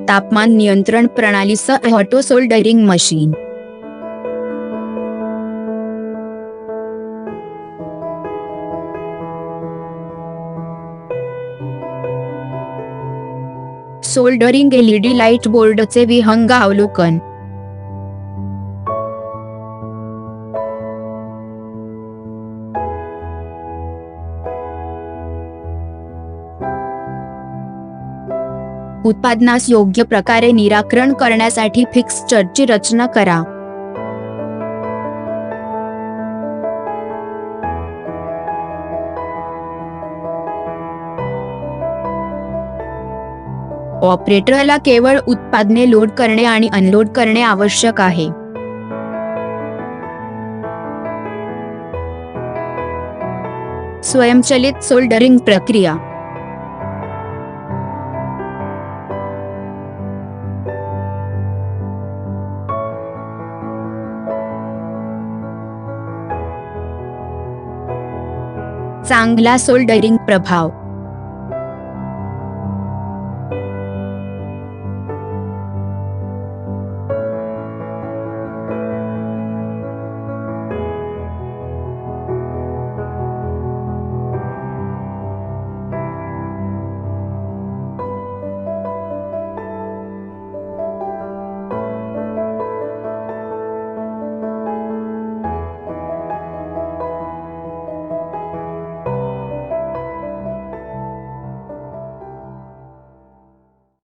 तापमान नियंत्रण प्रणालीसह auto soldering machine. Soldering LED light बोर्डचे विहंग अवलोकन. उत्पादनास योग्य प्रकारे निराकरण करण्यासाठी फिक्स्चरची रचना करा. ऑपरेटरला केवळ उत्पादने लोड करणे आणि अनलोड करणे आवश्यक आहे. स्वयंचलित सोल्डरिंग प्रक्रिया. चांगला सोल्डरिंग प्रभाव.